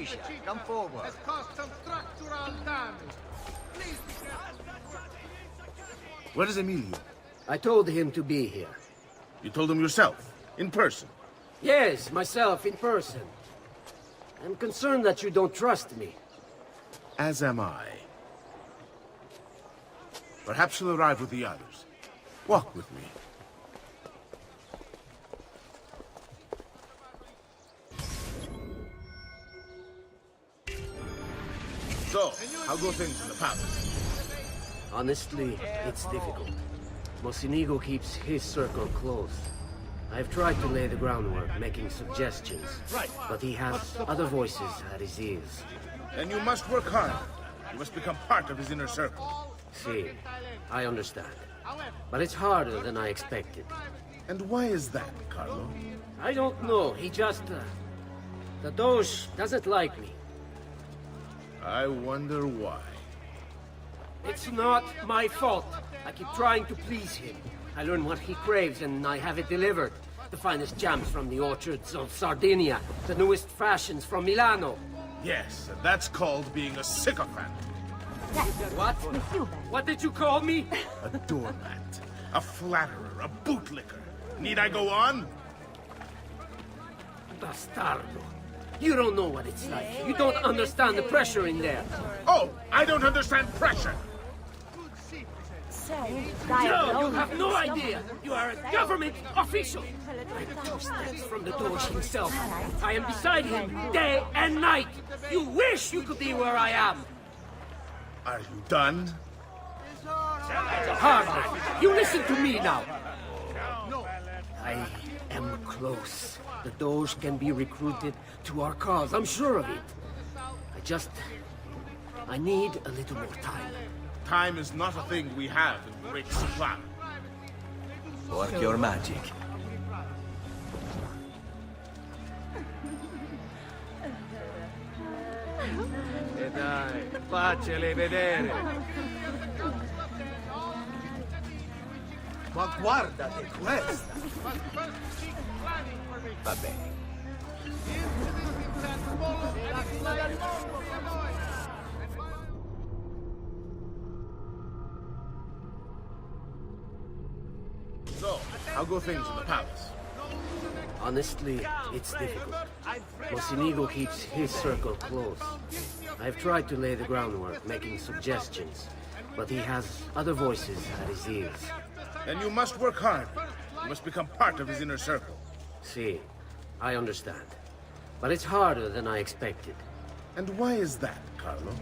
Asia, come forward. Has caused some structural damage. Please be careful. Where is Emilio? I told him to be here. You told him yourself, in person. Yes, myself, in person. I'm concerned that you don't trust me. As am I. Perhaps you'll arrive with the others. Walk with me. So, how go things in the palace? Honestly, it's difficult. Mocenigo keeps his circle close. I've tried to lay the groundwork, making suggestions. Right. But he has other voices at his ears. Then you must work hard. You must become part of his inner circle. See, I understand. But it's harder than I expected. And why is that, Carlo? I don't know, he just... the Doge doesn't like me. I wonder why. It's not my fault. I keep trying to please him. I learn what he craves and I have it delivered. The finest jams from the orchards of Sardinia. The newest fashions from Milano. Yes, and that's called being a sycophant. What? What did you call me? A doormat. A flatterer. A bootlicker. Need I go on? Bastardo. You don't know what it's like. You don't understand the pressure in there. Oh, I don't understand pressure. No, you have no idea. You are a government official. I'm 2 steps from the Doge himself. I am beside him day and night. You wish you could be where I am. Are you done? Hardly. You listen to me now. I am close. The Doge can be recruited to our cause. I'm sure of it. I need a little more time. Time is not a thing we have in great supply. Work your magic. E dai, faccele vedere. Ma guardate questa! Va bene. So, how go things in the palace? Honestly, it's difficult. Mocenigo keeps his circle close. I've tried to lay the groundwork, making suggestions. But he has other voices at his ears. Then you must work hard. You must become part of his inner circle. See, I understand. But it's harder than I expected. And why is that, Carlo?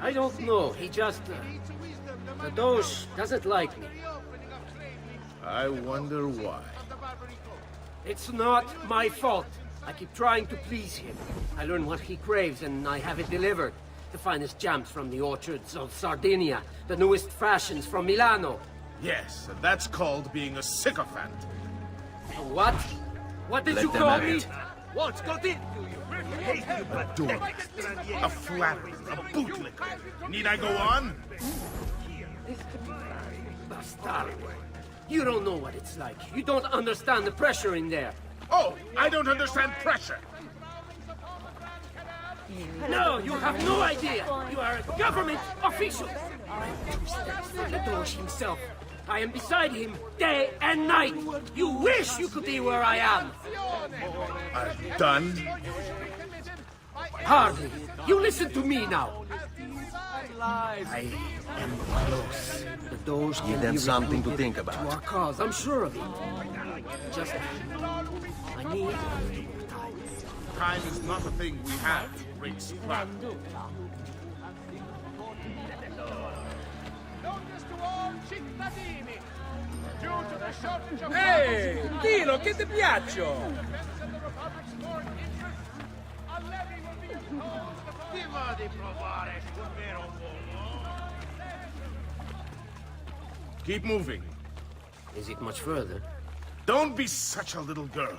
I don't know, he just... the Doge doesn't like me. I wonder why. It's not my fault. I keep trying to please him. I learn what he craves and I have it delivered. The finest jams from the orchards of Sardinia. The newest fashions from Milano. Yes, and that's called being a sycophant. What? What did you them call have me? it. What's got into you? A doormat. A flatterer. A bootlicker. Need I go on? Bastardo. You don't know what it's like. You don't understand the pressure in there. Oh, I don't understand pressure. No, you have no idea. You are a government official. I'm 2 steps from the Doge himself. I am beside him day and night. You wish you could be where I am. Are you done? Hardly. You listen to me now. I am close. The Doge can Give them be something to recruited think about. To our cause, I'm sure of it. I need a little more time. Time is not a thing we have in great supply. Ehi, dillo che ti piaccio! Ti va di provare sul vero volo? Keep moving. Is it much further? Don't be such a little girl.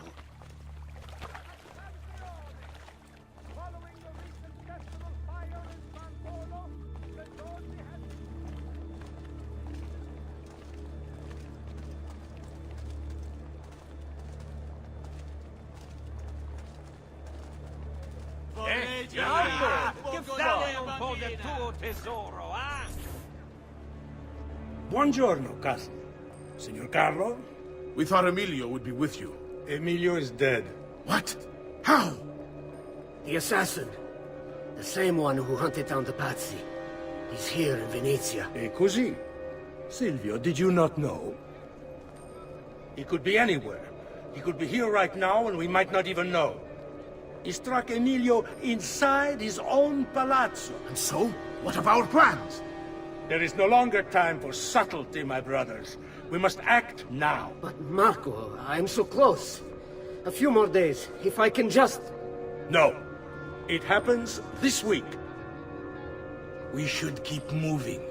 del tuo tesoro, ah? Buongiorno, cousin. Signor Carlo? We thought Emilio would be with you. Emilio is dead. What? How? The assassin. The same one who hunted down the Pazzi. He's here in Venezia. E così? Silvio, did you not know? He could be anywhere. He could be here right now and we might not even know. He struck Emilio inside his own palazzo. And so? What of our plans? There is no longer time for subtlety, my brothers. We must act now. But Marco, I'm so close. A few more days, if I can just... No. It happens this week. We should keep moving.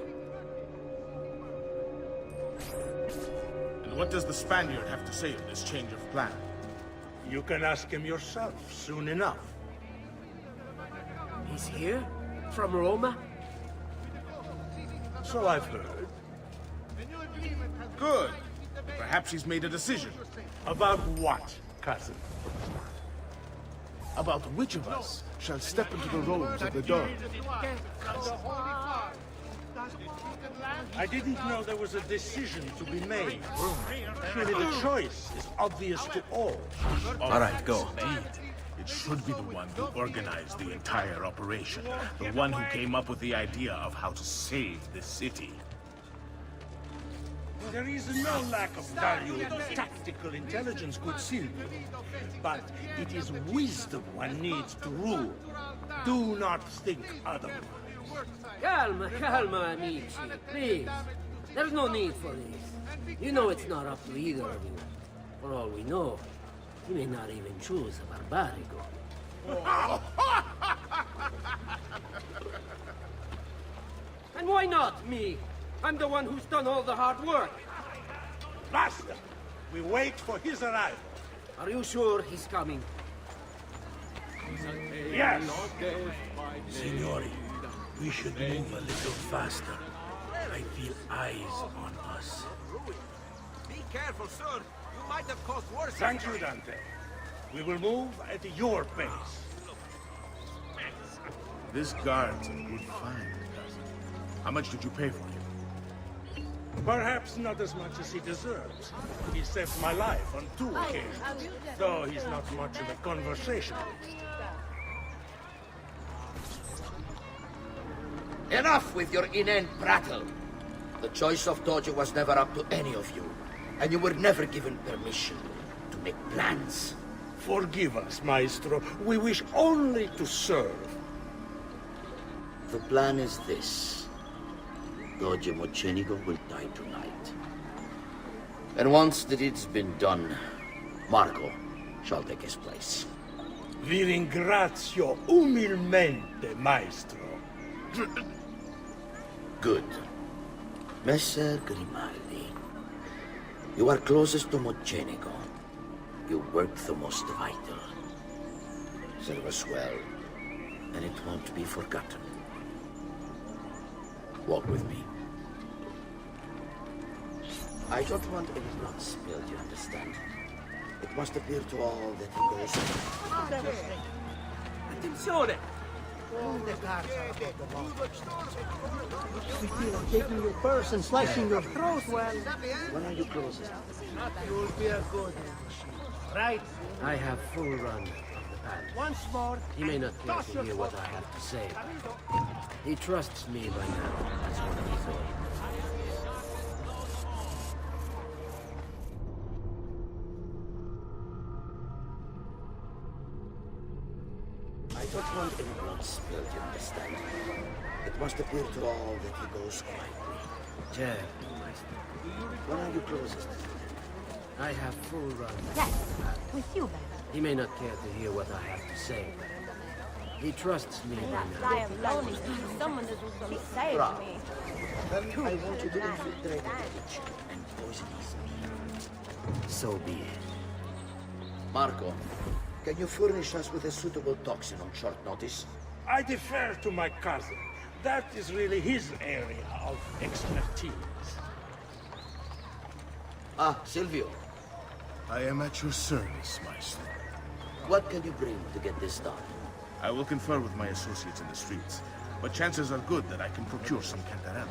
And what does the Spaniard have to say of this change of plan? You can ask him yourself soon enough. He's here? From Roma? So I've heard. Good. Perhaps he's made a decision. About what, cousin? About which of us shall step into the robes of the Dog. I didn't know there was a decision to be made. Surely the choice is obvious to all. All right, go. Indeed. It should be the one who organized the entire operation. The one who came up with the idea of how to save the city. There is no lack of valuable tactical intelligence, good Silvio. But it is wisdom one needs to rule. Do not think otherwise. Calma, calma, amici. Please. There's no need for this. You know it's not up to either of you. For all we know, he may not even choose a barbarico. And why not me? I'm the one who's done all the hard work. Basta! We wait for his arrival. Are you sure he's coming? Yes! Signori, we should move a little faster. I feel eyes on us. Be careful, sir. You might have caused worse. Thank you, Dante. We will move at your pace. This guard's a good find, cousin. How much did you pay for him? Perhaps not as much as he deserves. He saved my life on 2 occasions, though he's not much of a conversationalist. Enough with your inane prattle. The choice of Dojo was never up to any of you, and you were never given permission to make plans. Forgive us, Maestro. We wish only to serve. The plan is this. Doge Mocenigo will die tonight. And once the deed's been done, Marco shall take his place. Vi ringrazio umilmente, Maestro. Good. Messer Grimaldi, you are closest to Mocenigo. You work the most vital. Serve us well, and it won't be forgotten. Walk with me. I don't want any blood spilled, you understand? It must appear to all that he goes... Attenzione! We feel like taking your purse and slicing your throat, well... When are you closest? You'll be a good right? I have full run of the palace. Once more, He may not care to hear what I have to say. He trusts me by now, that's what he thought. I don't want any blood spilled, you understand? It must appear to all that he goes quietly. Certo, Maestro. When are you closest? I have full run. Yes, with you, baby. He may not care to hear what I have to say. He trusts me by Not now. die of loneliness. Someone that will come save me. Then I want you to infiltrate the kitchen and poison his meat. So be it. Marco, can you furnish us with a suitable toxin on short notice? I defer to my cousin. That is really his area of expertise. Ah, Silvio, I am at your service, Maestro. what can you bring to get this done? I will confer with my associates in the streets. but chances are good that I can procure some cantarell.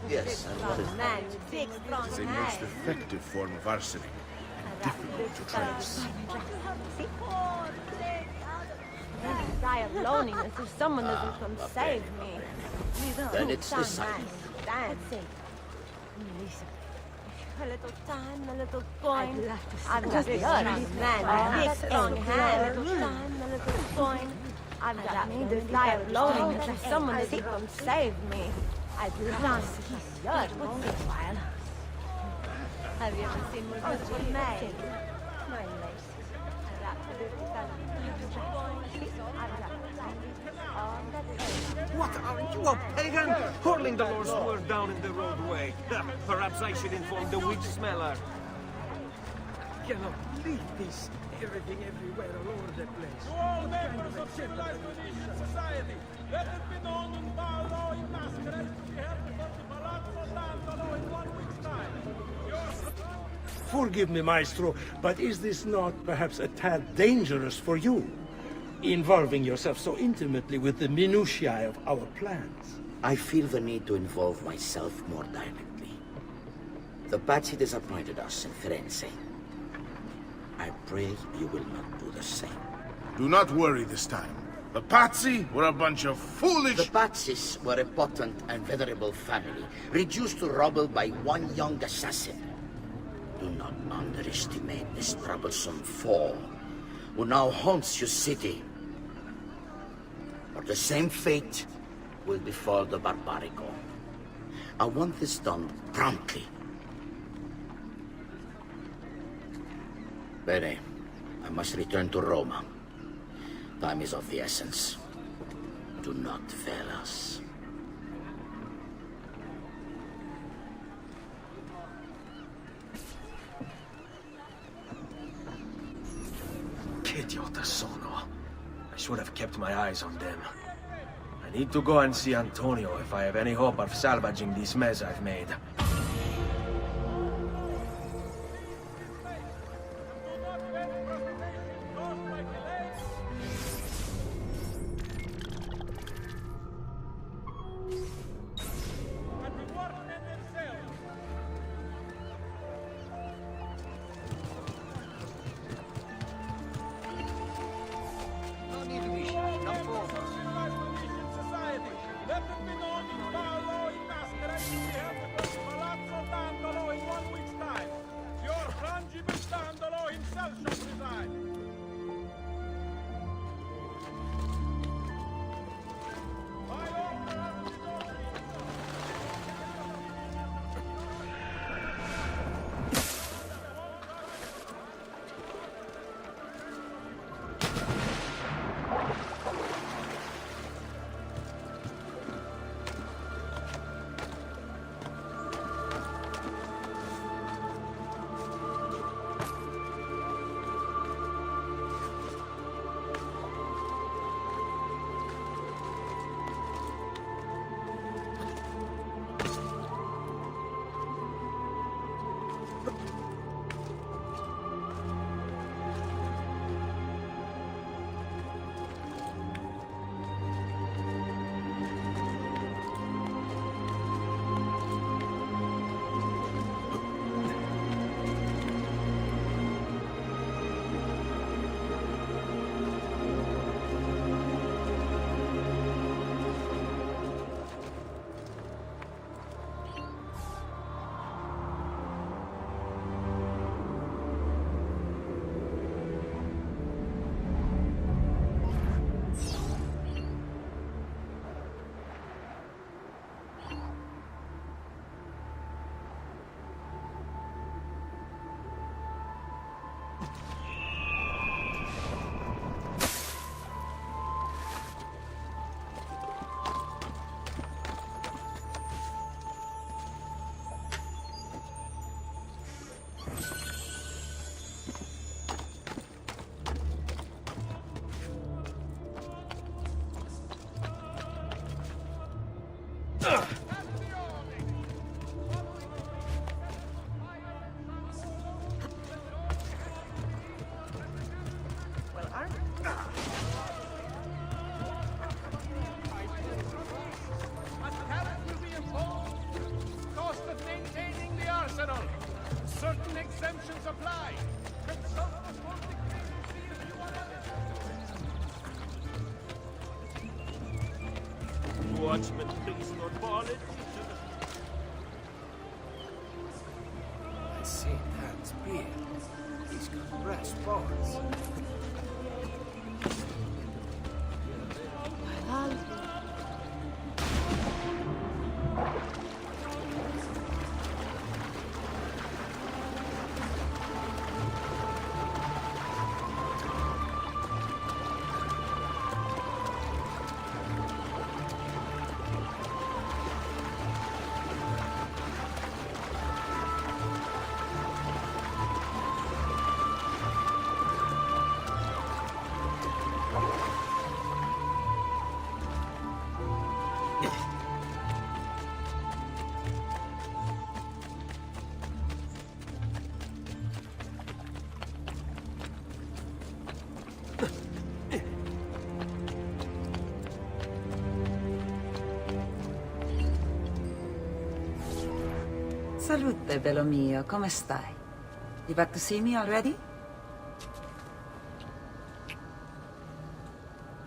Yes, and what is Man with big, strong It's a most hands. effective form of arsenic, and difficult to trace. Die of loneliness if someone doesn't come save me. Then it's decided. That's it. A little time, a little coin. I've got this man with big, strong hands. A little time, a little coin. I've got to die of loneliness if someone doesn't come save me. I'd love to see yours once in a while. Have you ever seen what was made? My lace. I've got to do What, are you a pagan? Hurling the Lord's word down in the roadway. Perhaps I should inform the witch smeller. I cannot believe this. Everything everywhere, all over the place. To all members of civilized Venetian society, let it be known in Barlow in masquerade to be held before the Palazzo Dandolo in 1 week's time. Forgive me, Maestro, but is this not perhaps a tad dangerous for you? Involving yourself so intimately with the minutiae of our plans. I feel the need to involve myself more directly. The Pazzi disappointed us in Firenze. I pray you will not do the same. Do not worry this time. The Pazzi were a bunch of foolish... The Pazzis were a potent and venerable family, reduced to rubble by one young assassin. Do not underestimate this troublesome foe, who now haunts your city. Or the same fate will befall the Barbarico. I want this done promptly. Bene, I must return to Roma. Time is of the essence. Do not fail us. Che idiota sono. I should have kept my eyes on them. I need to go and see Antonio if I have any hope of salvaging this mess I've made. exemptions apply. Consult the full decree to see if you are eligible. Watchman, please, Lord Barlet. I see that's beer. He's got brass balls. Salute, bello mio. Come stai? You back to see me already?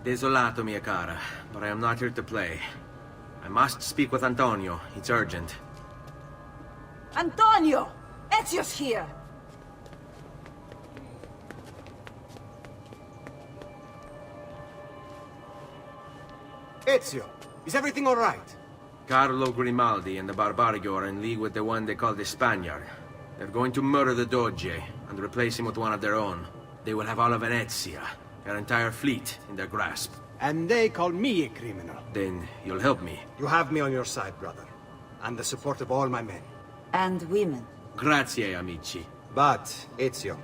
Desolato, mia cara, but I am not here to play. I must speak with Antonio. It's urgent. Antonio! Ezio's here! Ezio, is everything all right? Carlo Grimaldi and the Barbarigo are in league with the one they call the Spaniard. They're going to murder the Doge and replace him with one of their own. They will have all of Venezia, their entire fleet, in their grasp. And they call me a criminal. Then you'll help me. You have me on your side, brother. And the support of all my men. And women. Grazie, amici. But, Ezio,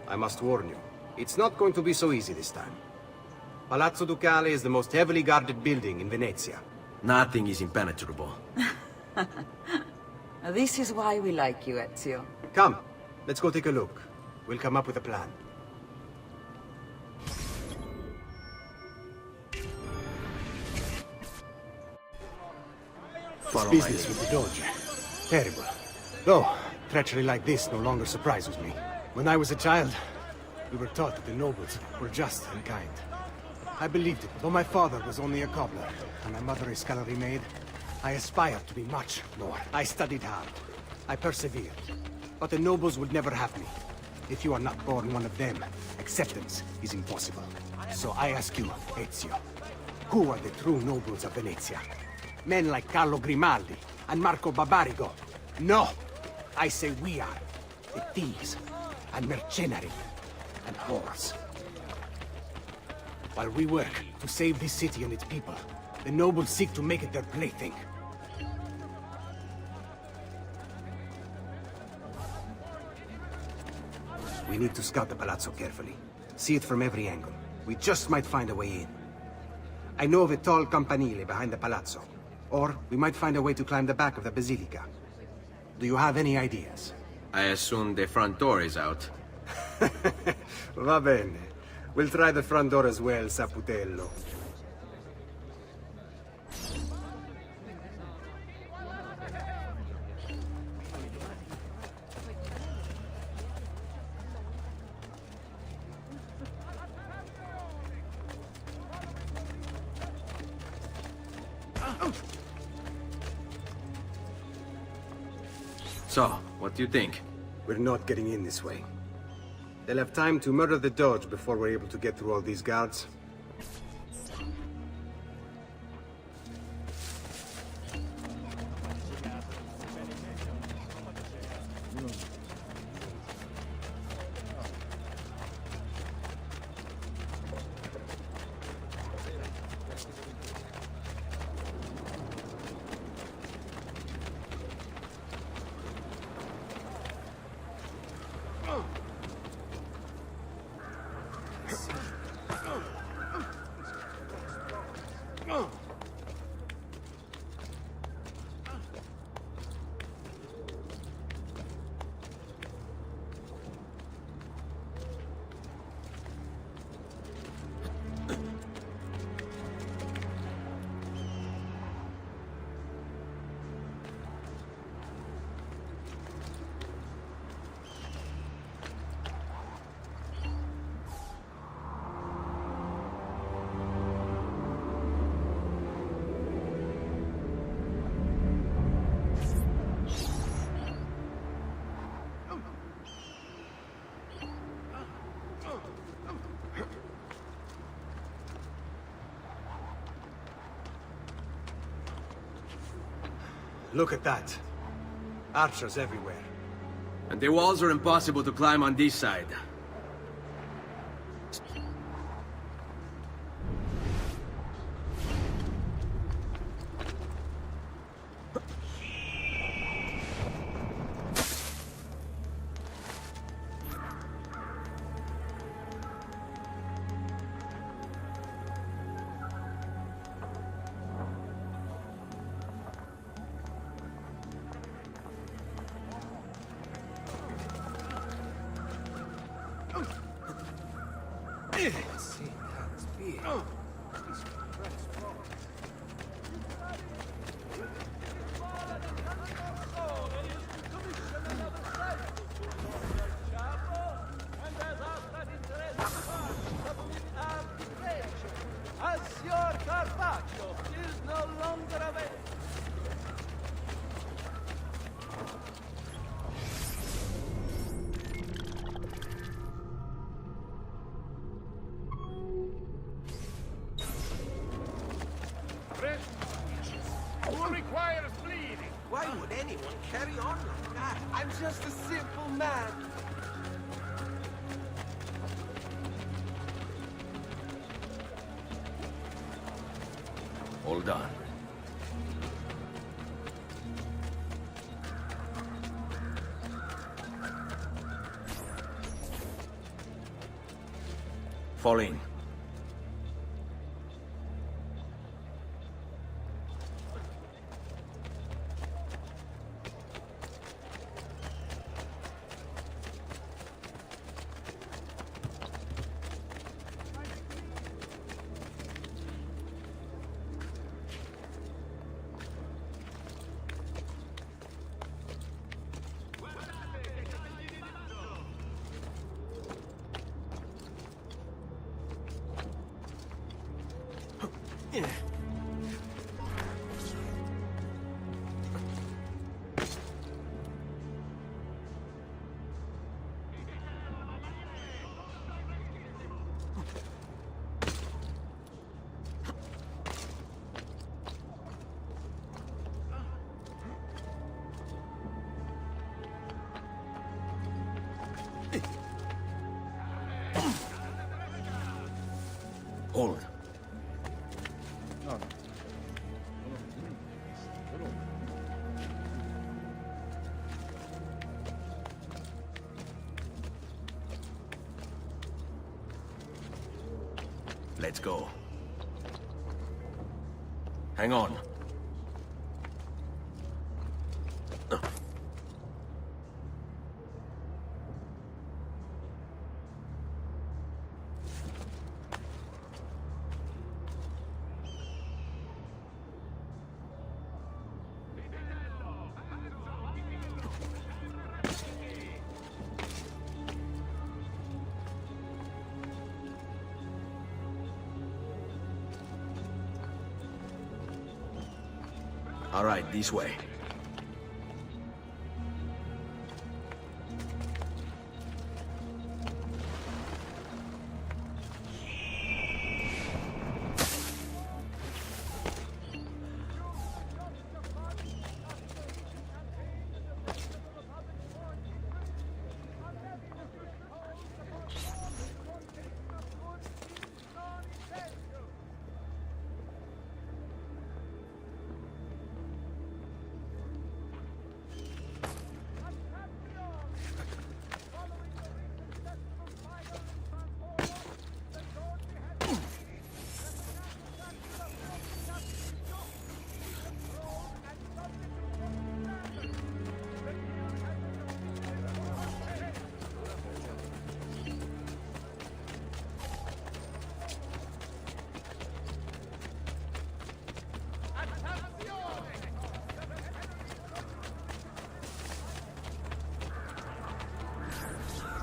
I must warn you. It's not going to be so easy this time. Palazzo Ducale is the most heavily guarded building in Venezia. Nothing is impenetrable. This is why we like you, Ezio. Come, let's go take a look. We'll come up with a plan. Follow This my business lead. with the Doge. Terrible. Though, treachery like this no longer surprises me. When I was a child, we were taught that the nobles were just and kind. I believed it, though my father was only a cobbler, and my mother a scullery maid. I aspired to be much more. I studied hard. I persevered. But the nobles would never have me. If you are not born one of them, acceptance is impossible. So I ask you, Ezio, who are the true nobles of Venezia? Men like Carlo Grimaldi and Marco Barbarigo? No! I say we are. The thieves and mercenary and whores. While we work to save this city and its people, the nobles seek to make it their plaything. We need to scout the palazzo carefully. See it from every angle. We just might find a way in. I know of a tall campanile behind the palazzo. Or we might find a way to climb the back of the basilica. Do you have any ideas? I assume the front door is out. Va bene. We'll try the front door as well, Saputello. So, what do you think? We're not getting in this way. They'll have time to murder the Doge before we're able to get through all these guards. Look at that. Archers everywhere. And the walls are impossible to climb on this side. As your Carpaccio is no longer available. Who requires bleeding? Why would anyone carry on like that? I'm just a simple man. Hold on. Fall in. Hold. Let's go. Hang on. All right, this way.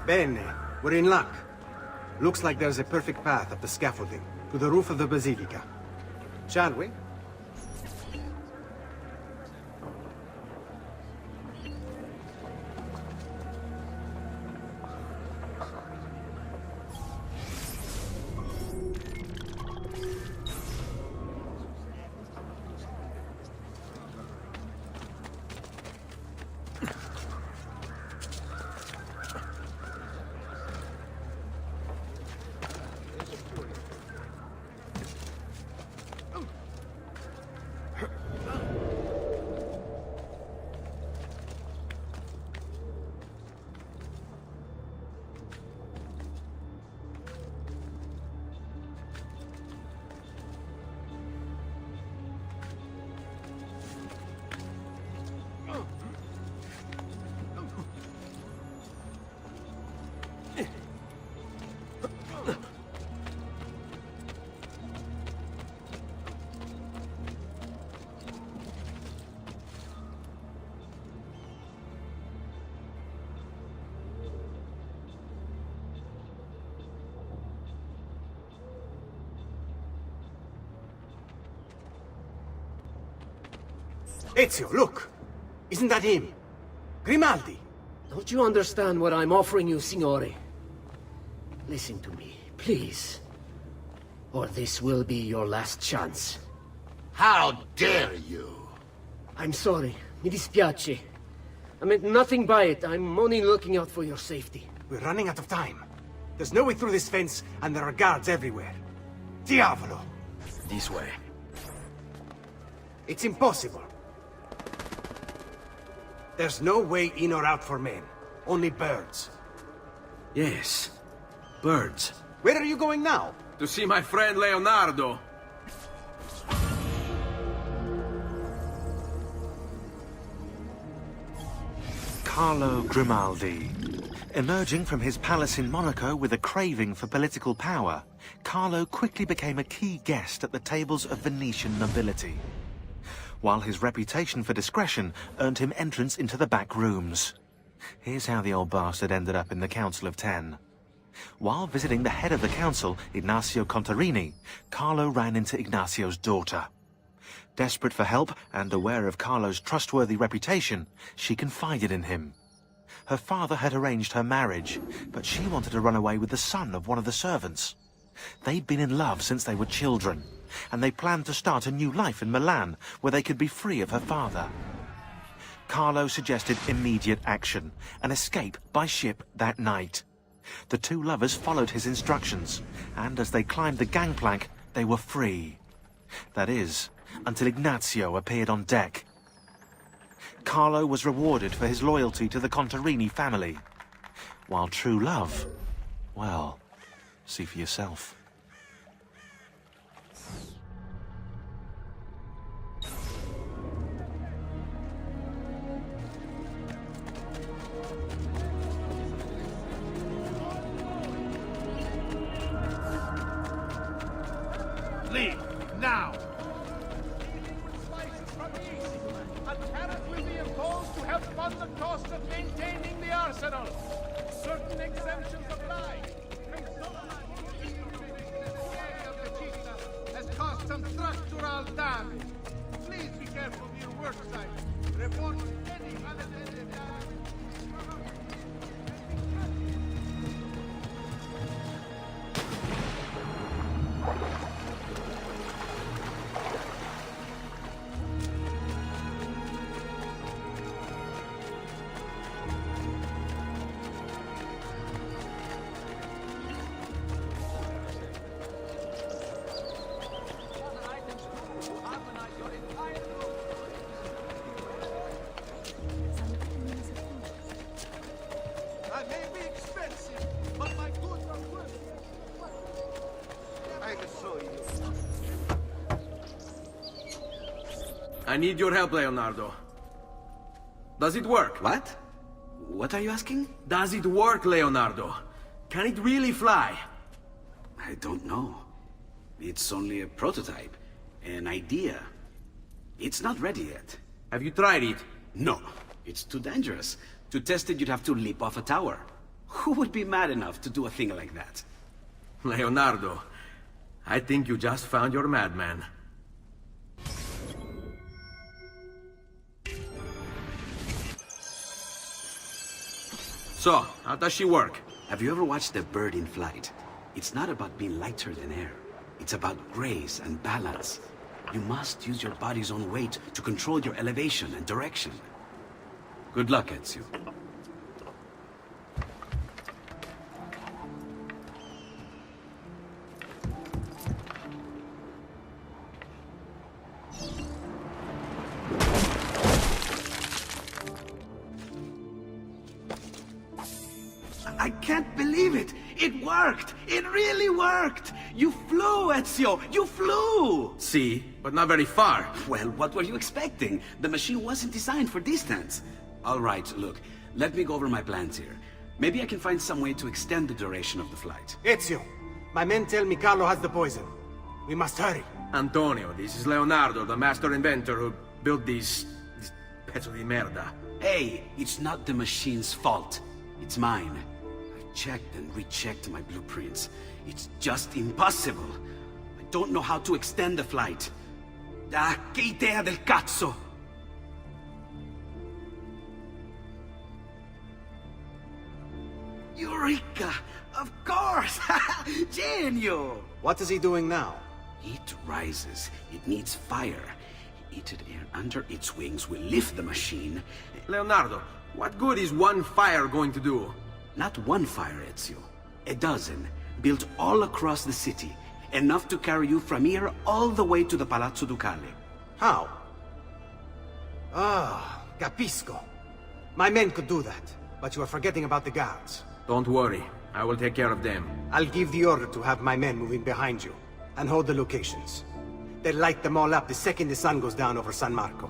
Bene, we're in luck. Looks like there's a perfect path up the scaffolding to the roof of the Basilica. Shall we? Ezio, look! Isn't that him? Grimaldi! Don't you understand what I'm offering you, Signore? Listen to me, please. Or this will be your last chance. How dare you? I'm sorry. Mi dispiace. I meant nothing by it. I'm only looking out for your safety. We're running out of time. There's no way through this fence, and there are guards everywhere. Diavolo! This way. It's impossible. There's no way in or out for men. Only birds. Yes. Birds. Where are you going now? To see my friend Leonardo. Carlo Grimaldi. Emerging from his palace in Monaco with a craving for political power, Carlo quickly became a key guest at the tables of Venetian nobility, while his reputation for discretion earned him entrance into the back rooms. Here's how the old bastard ended up in the Council of Ten. While visiting the head of the council, Ignazio Contarini, Carlo ran into Ignazio's daughter. Desperate for help and aware of Carlo's trustworthy reputation, she confided in him. Her father had arranged her marriage, but she wanted to run away with the son of one of the servants. They'd been in love since they were children, and they planned to start a new life in Milan, where they could be free of her father. Carlo suggested immediate action, an escape by ship that night. The two lovers followed his instructions, and as they climbed the gangplank, they were free. That is, until Ignazio appeared on deck. Carlo was rewarded for his loyalty to the Contarini family, while true love, well, see for yourself. Leave, now! A tariff will be imposed to help fund the cost of maintaining the arsenal. Certain exemptions apply. Has caused some structural damage. Please be careful of your work site. Report any unattended damage. I may be expensive, but my goods are worth it. I will show you. I need your help, Leonardo. Does it work? What? What are you asking? Does it work, Leonardo? Can it really fly? I don't know. It's only a prototype, an idea. It's not ready yet. Have you tried it? No, it's too dangerous. To test it, you'd have to leap off a tower. Who would be mad enough to do a thing like that? Leonardo, I think you just found your madman. So, how does she work? Have you ever watched a bird in flight? It's not about being lighter than air. It's about grace and balance. You must use your body's own weight to control your elevation and direction. Good luck, Ezio. I can't believe it! It worked! It really worked! You flew, Ezio! You flew! See, but not very far. Well, what were you expecting? The machine wasn't designed for distance. All right, look, let me go over my plans here. Maybe I can find some way to extend the duration of the flight. Ezio, my men tell me Carlo has the poison. We must hurry. Antonio, this is Leonardo, the master inventor who built these pezzo di merda. Hey, it's not the machine's fault. It's mine. I've checked and rechecked my blueprints. It's just impossible. I don't know how to extend the flight. Ah, che idea del cazzo! Eureka! Of course! Genio! What is he doing now? It rises. It needs fire. Heated air under its wings will lift the machine. Leonardo, what good is one fire going to do? Not one fire, Ezio. A dozen, built all across the city. Enough to carry you from here all the way to the Palazzo Ducale. How? Ah, capisco. My men could do that, but you are forgetting about the guards. Don't worry, I will take care of them. I'll give the order to have my men move in behind you, and hold the locations. They'll light them all up the second the sun goes down over San Marco.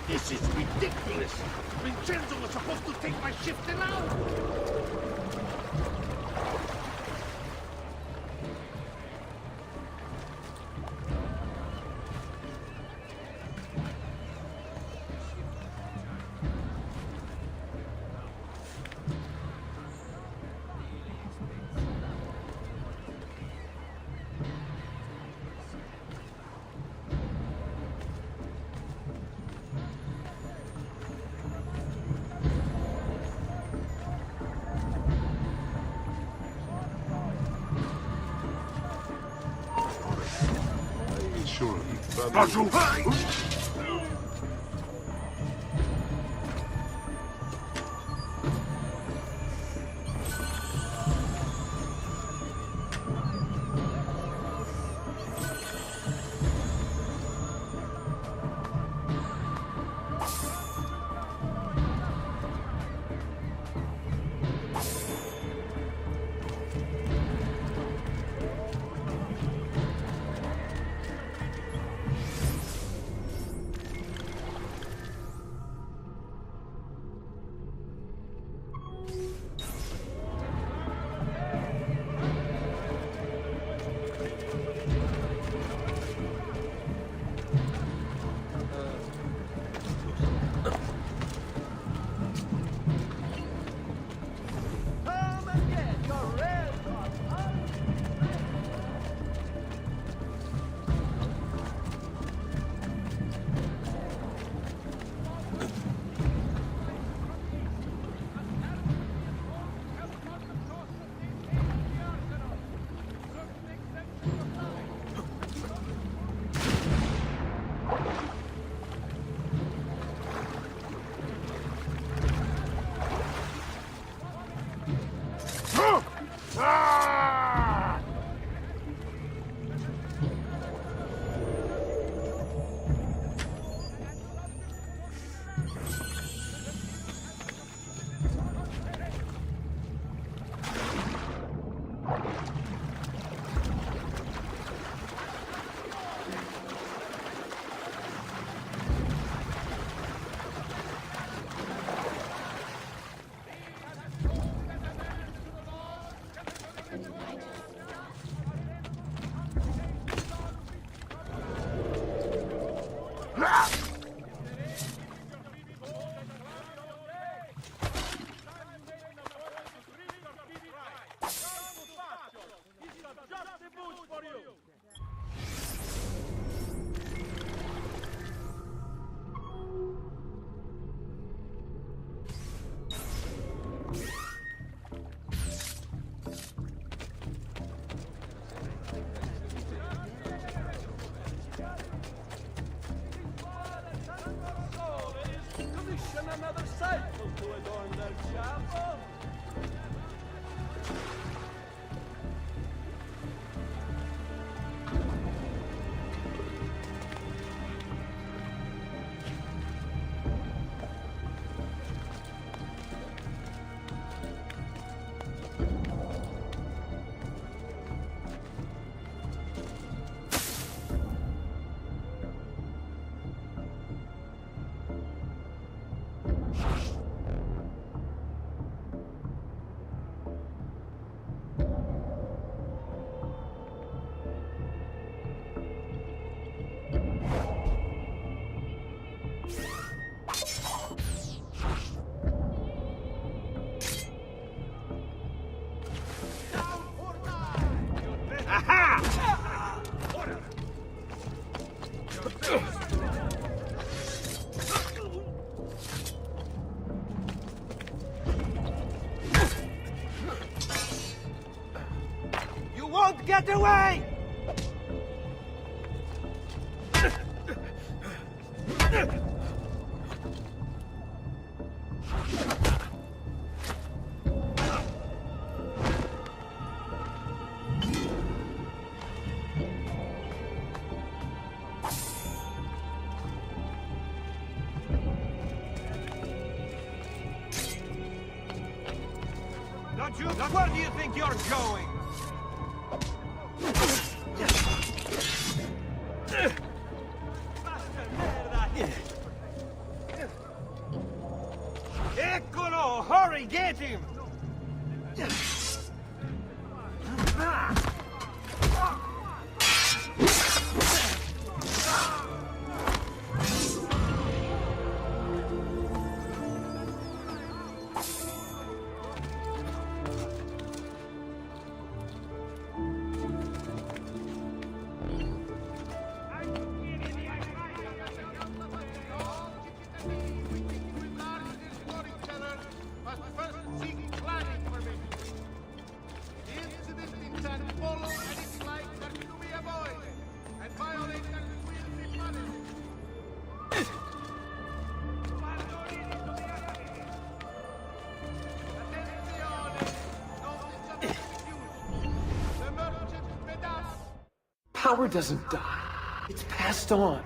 This is ridiculous! Vincenzo was supposed to take my shift now! Raju! another cycle to adorn their chapel. You won't get away! Don't you? Where do you think you're going? Eccolo! Hurry, get him! Power doesn't die. It's passed on.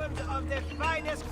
servant of the finest...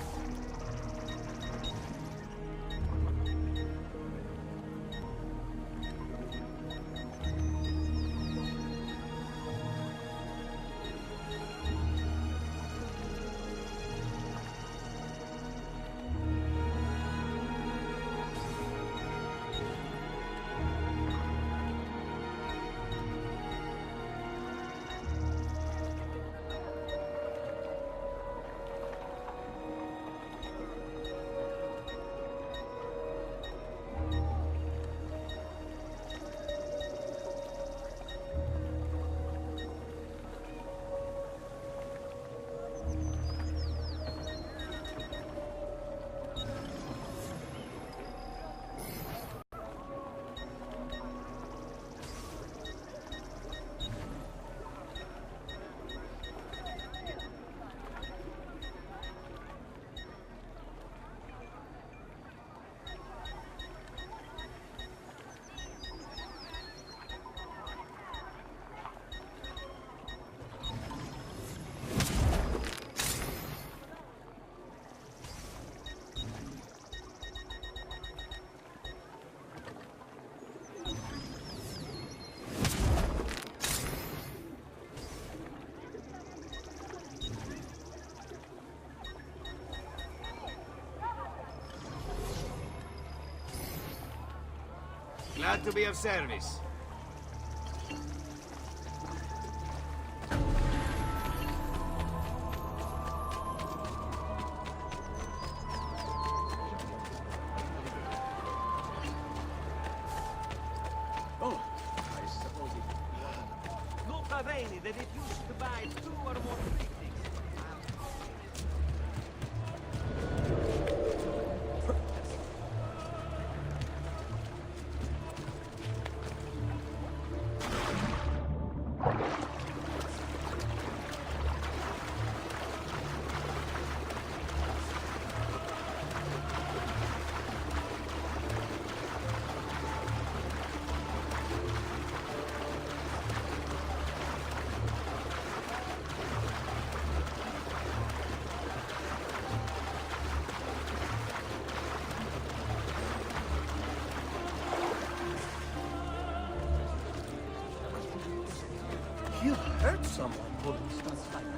Glad to be of service. Oh, I suppose it... Not Aveni, that it used to buy 2 or more picnics. You hurt someone holding stuff like this.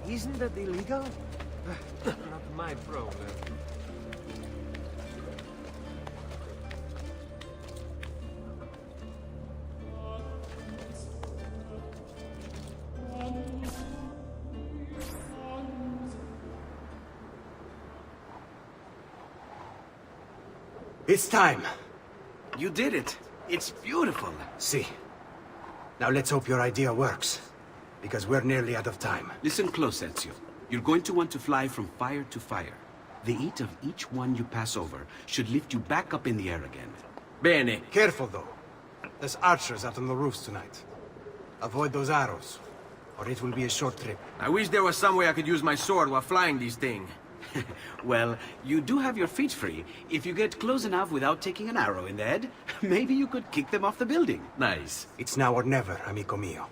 Isn't that illegal? Not my problem. It's time. You did it. It's beautiful. See. Now let's hope your idea works. Because we're nearly out of time. Listen close, Ezio. You're going to want to fly from fire to fire. The heat of each one you pass over should lift you back up in the air again. Bene. Careful, though. There's archers out on the roofs tonight. Avoid those arrows, or it will be a short trip. I wish there was some way I could use my sword while flying these things. Well, you do have your feet free. If you get close enough without taking an arrow in the head, maybe you could kick them off the building. Nice. It's now or never, amico mio.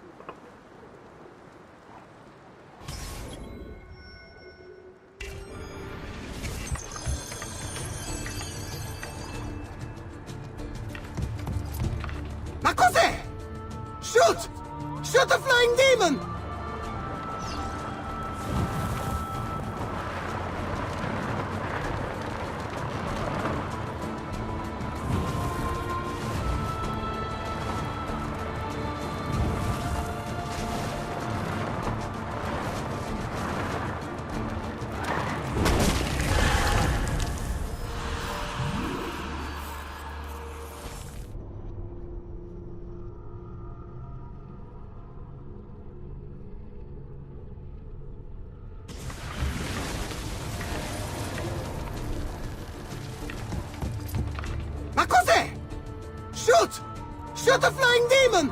Ma cos'è? Shoot! Shoot a flying demon! Ma cos'è? Shoot! Shoot a flying demon!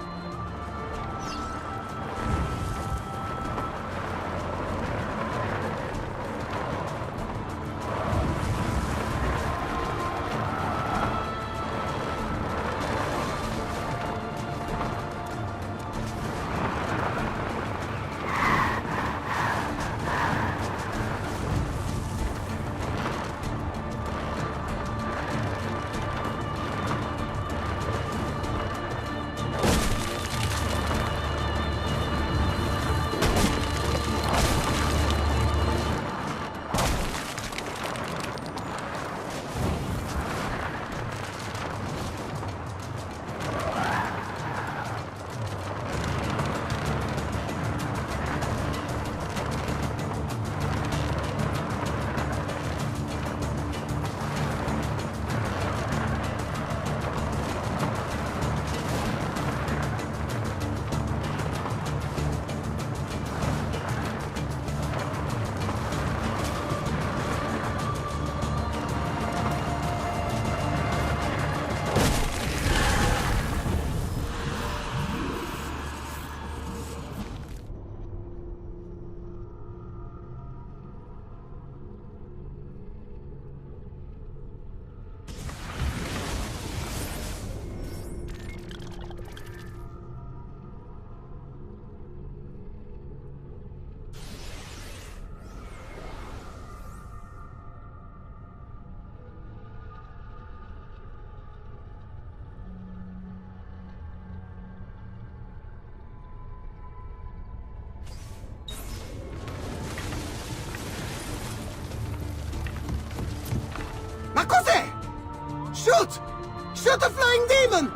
Ma cos'è? Shoot! Shoot a flying demon!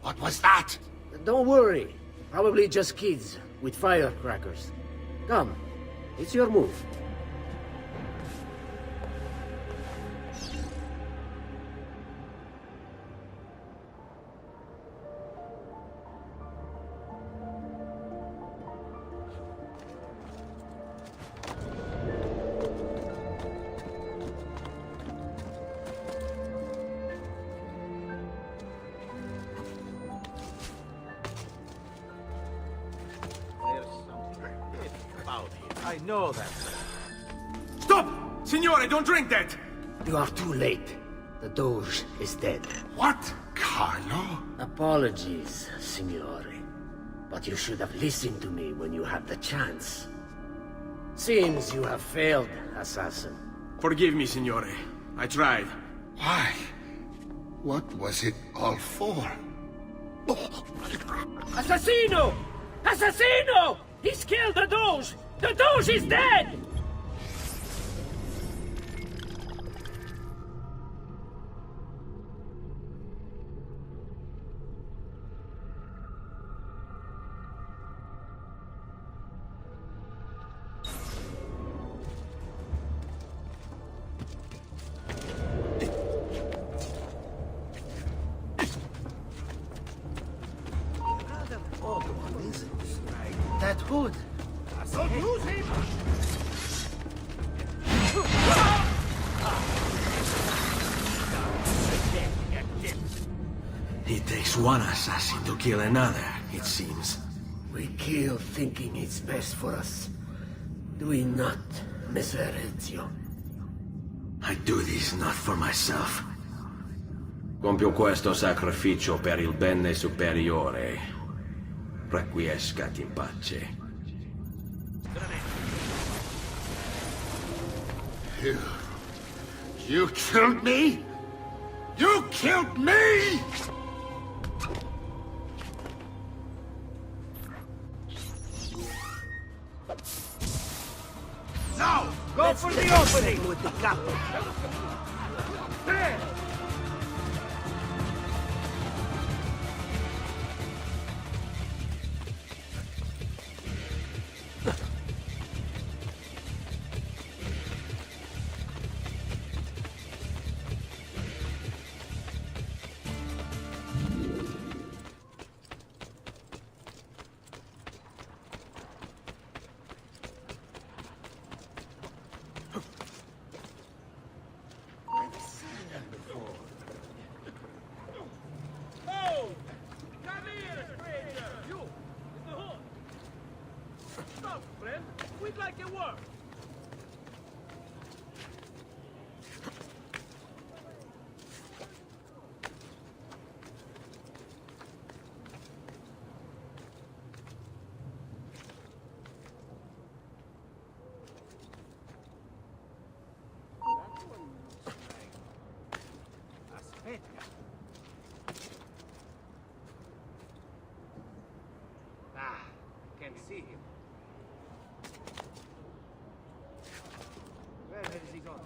What was that? Don't worry. Probably just kids with firecrackers. Come, it's your move. I know that. Stop! Signore, don't drink that! You are too late. The Doge is dead. What? Carlo? Apologies, Signore. But you should have listened to me when you had the chance. Seems you have failed, assassin. Forgive me, Signore. I tried. Why? What was it all for? Assassino! Assassino! He's killed the Doge! The Doge is dead! That hood. It takes one assassin to kill another, it seems. We kill thinking it's best for us. Do we not, Messer Ezio? I do this not for myself. Compio questo sacrificio per il bene superiore. Requiescat in pace. You killed me? You killed me? Now, go for the opening with the capo. Oh! Come here, stranger! You! In the hood! Stop, friend! We'd like a word! Can see him. Where has he gone?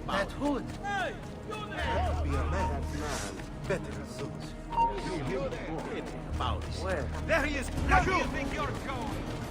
That hood. Hey! You there! That could be a mad man. Better suit. Where? There he is! Where do you think you're going?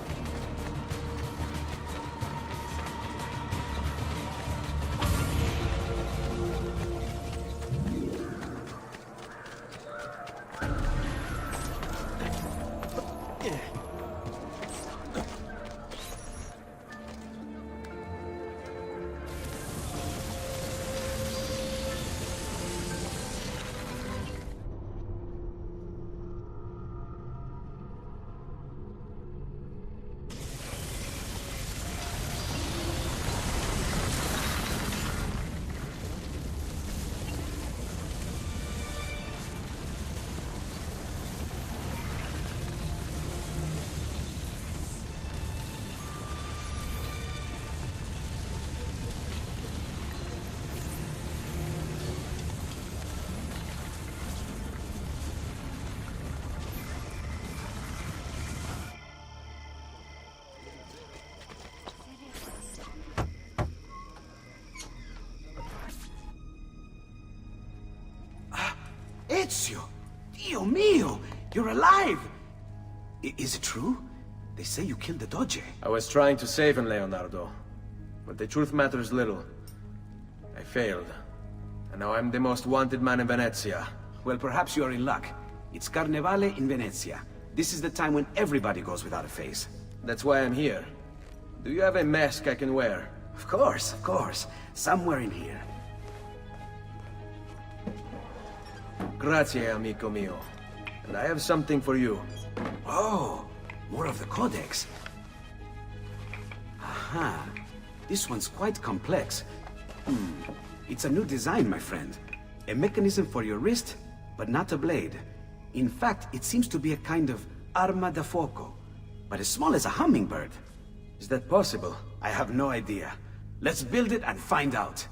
Ezio! Dio mio! You're alive! Is it true? They say you killed the Doge. I was trying to save him, Leonardo. But the truth matters little. I failed. And now I'm the most wanted man in Venezia. Well, perhaps you are in luck. It's Carnevale in Venezia. This is the time when everybody goes without a face. That's why I'm here. Do you have a mask I can wear? Of course, of course. Somewhere in here. Grazie, amico mio. And I have something for you. Oh, more of the Codex. Aha. This one's quite complex. It's a new design, my friend. A mechanism for your wrist, but not a blade. In fact, it seems to be a kind of arma da fuoco, but as small as a hummingbird. Is that possible? I have no idea. Let's build it and find out.